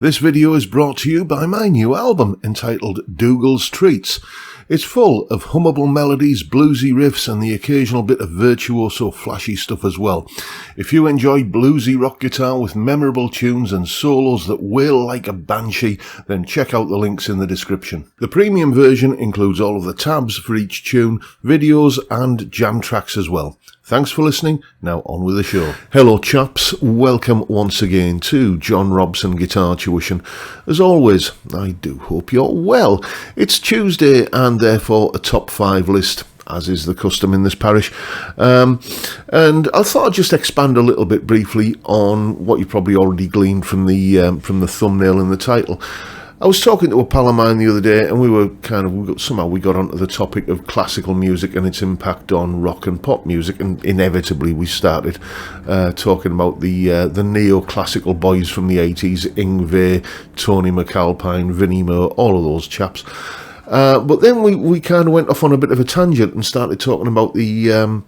This video is brought to you by my new album entitled Dougal's Treats. It's full of hummable melodies, bluesy riffs and the occasional bit of virtuoso flashy stuff as well. If you enjoy bluesy rock guitar with memorable tunes and solos that wail like a banshee, then check out the links in the description. The premium version includes all of the tabs for each tune, videos and jam tracks as well. Thanks for listening. Now on with the show. Hello chaps, welcome once again to John Robson Guitar Tuition. As always, I do hope you're well. It's Tuesday and therefore a top 5 list, as is the custom in this parish. And I thought I'd just expand a little bit briefly on what you probably already gleaned from the thumbnail and the title. I was talking to a pal of mine the other day, and we got onto the topic of classical music and its impact on rock and pop music, and inevitably we started talking about the neoclassical boys from the 80s, Yngwie, Tony McAlpine, Vinnie Moore, all of those chaps. But then we kind of went off on a bit of a tangent and started talking about the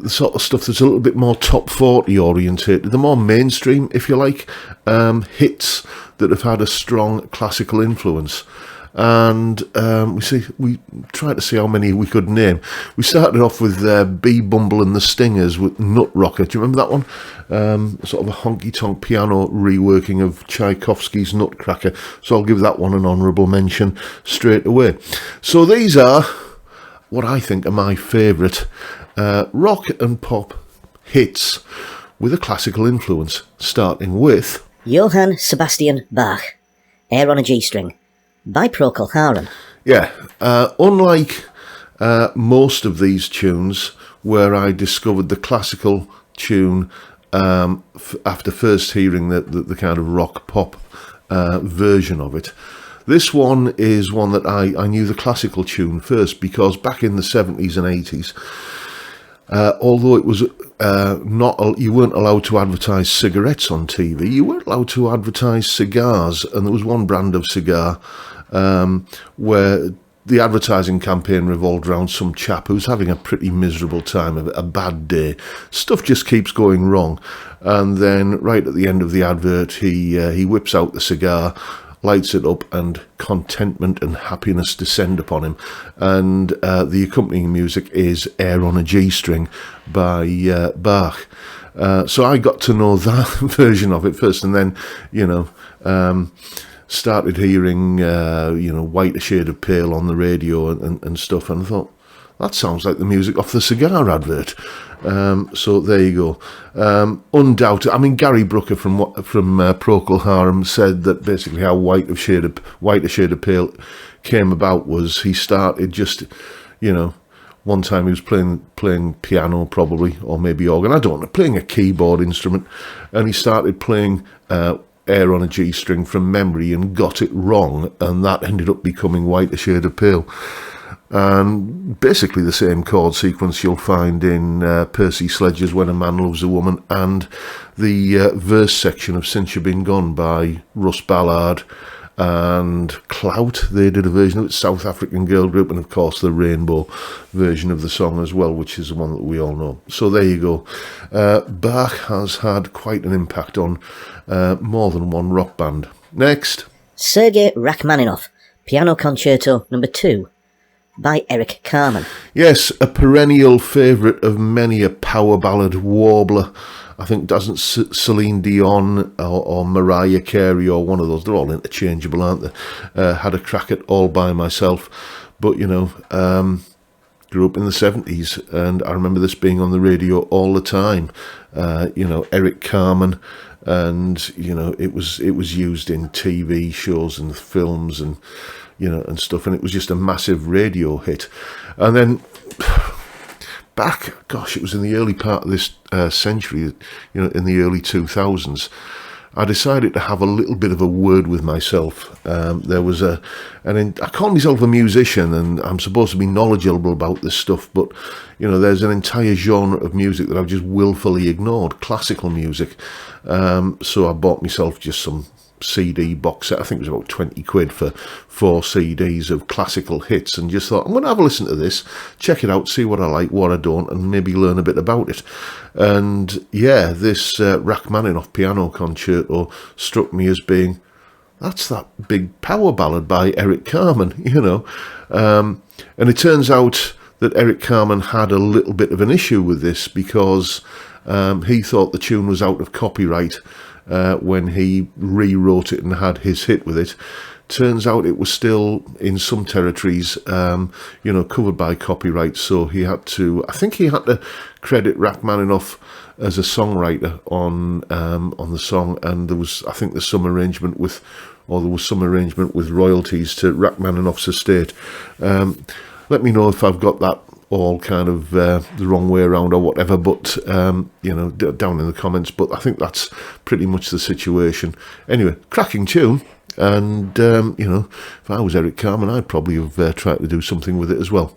sort of stuff that's a little bit more top 40 orientated, the more mainstream, if you like, hits that have had a strong classical influence. And we tried to see how many we could name. We started off with B Bumble and the Stingers with Nut Rocker. Do you remember that one? Sort of a honky-tonk piano reworking of Tchaikovsky's Nutcracker. So I'll give that one an honourable mention straight away. So these are what I think are my favourite rock and pop hits with a classical influence, starting with Johann Sebastian Bach, Air on a G-String, by Procol Harum. Yeah, unlike most of these tunes where I discovered the classical tune after first hearing the kind of rock pop version of it, this one is one that I knew the classical tune first, because back in the 70s and 80s, although it was you weren't allowed to advertise cigarettes on TV, you weren't allowed to advertise cigars, and there was one brand of cigar where the advertising campaign revolved around some chap who's having a pretty miserable time, a bad day. Stuff just keeps going wrong, and then right at the end of the advert, he whips out the cigar, lights it up, and contentment and happiness descend upon him. And the accompanying music is Air on a G-String by Bach. So I got to know that version of it first, and then, started hearing, White a Shade of Pale on the radio and stuff, and I thought, that sounds like the music off the cigar advert. So there you go. Undoubted. I mean, Gary Brooker from Procol Harum said that basically how White a Shade of Pale came about was he started just, one time he was playing piano probably, or maybe organ, I don't know, playing a keyboard instrument, and he started playing Air on a G-String from memory and got it wrong, and that ended up becoming White a Shade of Pale. And basically the same chord sequence you'll find in Percy Sledge's When a Man Loves a Woman, and the verse section of Since You've Been Gone by Russ Ballard and Clout. They did a version of it, South African girl group, and of course the Rainbow version of the song as well, which is the one that we all know. So there you go. Bach has had quite an impact on more than one rock band. Next, Sergei Rachmaninoff, Piano Concerto No. 2, by Eric Carman. Yes, a perennial favourite of many a power ballad warbler. I think doesn't Celine Dion or Mariah Carey or one of those, they're all interchangeable, aren't they? Had a crack at All By Myself, but grew up in the 70s, and I remember this being on the radio all the time. Eric Carman, and it was used in TV shows and films and and stuff, and it was just a massive radio hit. And then back, gosh, it was in the early part of this century, in the early 2000s, I decided to have a little bit of a word with myself. There was I call myself a musician, and I'm supposed to be knowledgeable about this stuff, but there's an entire genre of music that I've just willfully ignored, classical music. So I bought myself just some CD box set. I think it was about 20 quid for 4 CDs of classical hits, and just thought, I'm going to have a listen to this, check it out, see what I like, what I don't, and maybe learn a bit about it. And yeah, this Rachmaninoff piano concerto struck me as being, that's that big power ballad by Eric Carman, and it turns out that Eric Carman had a little bit of an issue with this, because he thought the tune was out of copyright when he rewrote it and had his hit with it. Turns out it was still in some territories, covered by copyright. So he had to, I think he had to credit Rachmaninoff as a songwriter on the song, and there was some arrangement with royalties to Rachmaninoff's estate. Let me know if I've got that all kind of the wrong way around or whatever, but down in the comments. But I think that's pretty much the situation. Anyway, cracking tune, and if I was Eric Carman, I'd probably have tried to do something with it as well.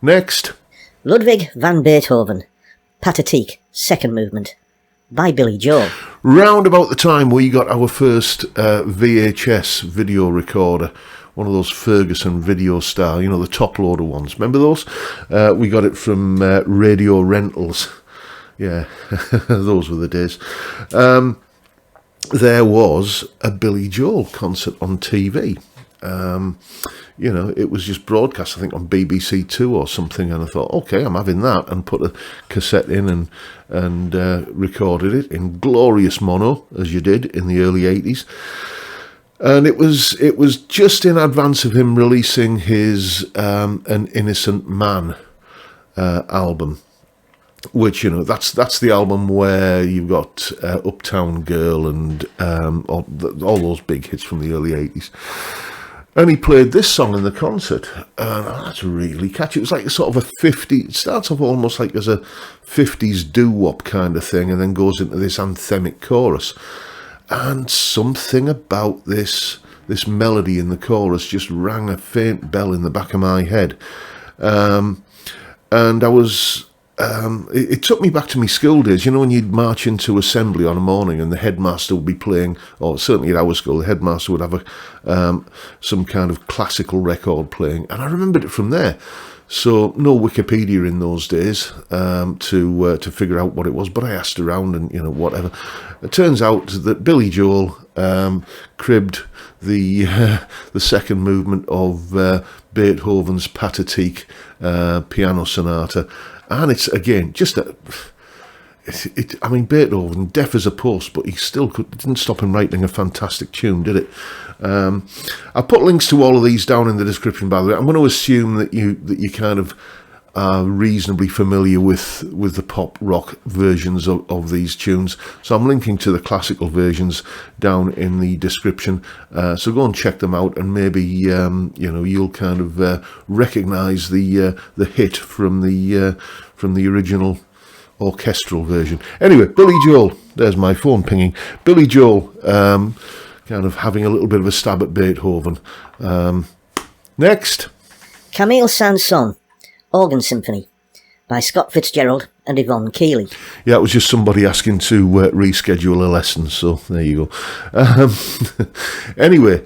Next, Ludwig van Beethoven, Pathetique, second movement, by Billy Joel. Round about the time we got our first VHS video recorder, one of those Ferguson Video Star, the top loader ones. Remember those? We got it from Radio Rentals. Yeah, those were the days. There was a Billy Joel concert on TV. It was just broadcast, I think, on BBC Two or something, and I thought, okay, I'm having that, and put a cassette in and recorded it in glorious mono, as you did in the early 80s. And it was just in advance of him releasing his An Innocent Man album, which, that's the album where you've got Uptown Girl and all those big hits from the early 80s. And he played this song in the concert, and that's really catchy. It was like a sort of it starts off almost like as a 50s doo-wop kind of thing, and then goes into this anthemic chorus. And something about this melody in the chorus just rang a faint bell in the back of my head. And I was... it took me back to my school days, when you'd march into assembly on a morning and the headmaster would be playing, or certainly at our school, the headmaster would have some kind of classical record playing, and I remembered it from there. So no Wikipedia in those days to figure out what it was, but I asked around and whatever. It turns out that Billy Joel cribbed the second movement of Beethoven's Pathetique piano sonata, and it's again just Beethoven, deaf as a post, but he still didn't stop him writing a fantastic tune, did it? I'll put links to all of these down in the description, by the way. I'm going to assume that you kind of are reasonably familiar with the pop rock versions of these tunes. So I'm linking to the classical versions down in the description. So go and check them out, and maybe you'll kind of recognise the hit from the original orchestral version. Anyway, Billy Joel, there's my phone pinging. Billy Joel, kind of having a little bit of a stab at Beethoven. Next, Camille Saint-Saëns, Organ Symphony, by Scott Fitzgerald and Yvonne Keeley. Yeah, it was just somebody asking to reschedule a lesson, so there you go. Anyway,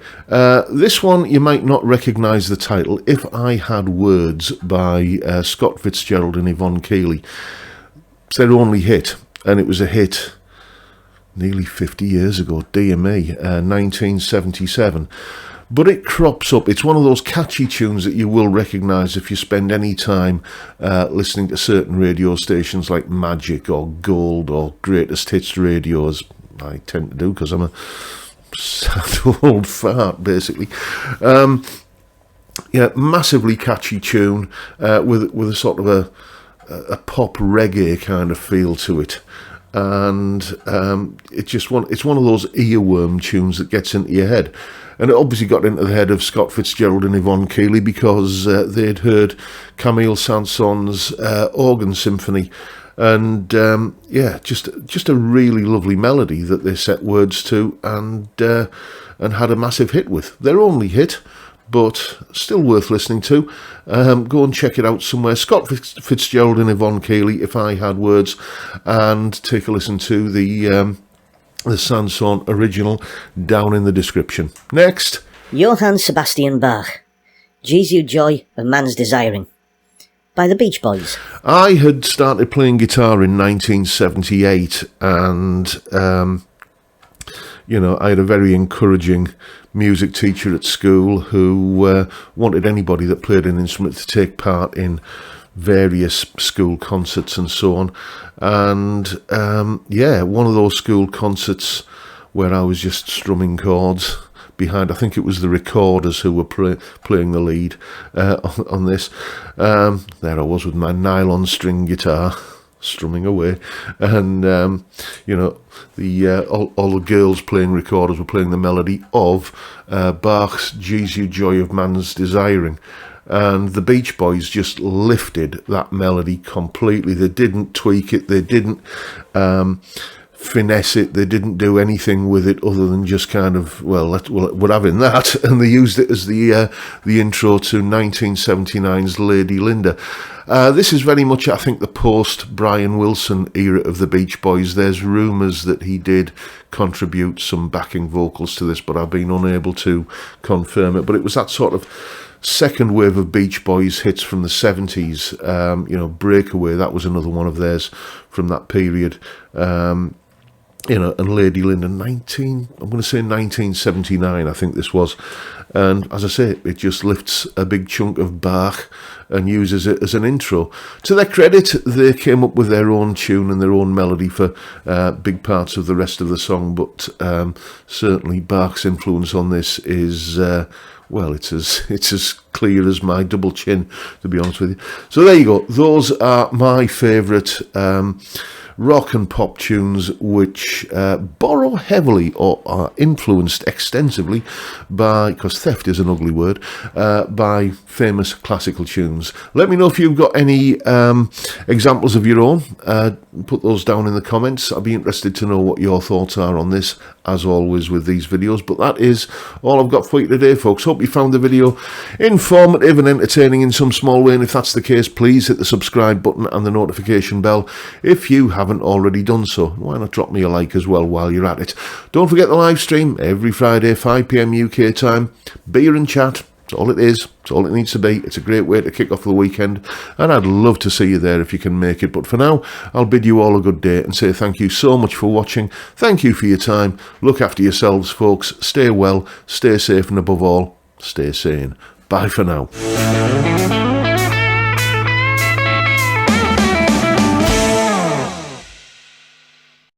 this one you might not recognise the title, If I Had Words, by Scott Fitzgerald and Yvonne Keeley. It's their only hit, and it was a hit nearly 50 years ago, dear me, 1977. But it crops up. It's one of those catchy tunes that you will recognise if you spend any time listening to certain radio stations like Magic or Gold or Greatest Hits Radio, as I tend to do because I'm a sad old fart, basically. Massively catchy tune with a sort of a pop reggae kind of feel to it, and it's one of those earworm tunes that gets into your head, and it obviously got into the head of Scott Fitzgerald and Yvonne Keeley because they'd heard Camille Saint-Saëns' Organ Symphony, and just a really lovely melody that they set words to and had a massive hit with. Their only hit, but still worth listening to. Go and check it out somewhere. Scott Fitzgerald and Yvonne Keeley, If I Had Words, and take a listen to the the Sanson original down in the description. Next. Johann Sebastian Bach, Jesu Joy of Man's Desiring, by the Beach Boys. I had started playing guitar in 1978, and I had a very encouraging music teacher at school who wanted anybody that played an instrument to take part in various school concerts and so on. And one of those school concerts where I was just strumming chords behind, I think it was the Recorders who were playing the lead on this. There I was with my nylon string guitar, strumming away, and all the girls playing Recorders were playing the melody of Bach's Jesu Joy of Man's Desiring. And the Beach Boys just lifted that melody completely. They didn't tweak it, they didn't finesse it, they didn't do anything with it other than just kind of, we're having that, and they used it as the intro to 1979's Lady Linda. This is very much, I think, the post-Brian Wilson era of the Beach Boys. There's rumours that he did contribute some backing vocals to this, but I've been unable to confirm it. But it was that sort of second wave of Beach Boys hits from the 70s. Breakaway, that was another one of theirs from that period. And Lady Linda, 1979, I think this was. And as I say, it just lifts a big chunk of Bach and uses it as an intro. To their credit, they came up with their own tune and their own melody for big parts of the rest of the song, but certainly Bach's influence on this is, it's as clear as my double chin, to be honest with you. So there you go. Those are my favourite rock and pop tunes which borrow heavily or are influenced extensively by, because theft is an ugly word, by famous classical tunes. Let me know if you've got any examples of your own. Put those down in the comments. I'd be interested to know what your thoughts are on this, as always with these videos. But that is all I've got for you today, folks. Hope you found the video informative and entertaining in some small way, and if that's the case, please hit the subscribe button and the notification bell if you haven't already done so. Why not drop me a like as well while you're at it. Don't forget the live stream every Friday, 5 PM UK time. Beer and chat, that's all it is. It's all it needs to be. It's a great way to kick off the weekend, and I'd love to see you there if you can make it. But for now, I'll bid you all a good day and say thank you so much for watching. Thank you for your time. Look after yourselves, folks. Stay well, stay safe, and above all, stay sane. Bye for now.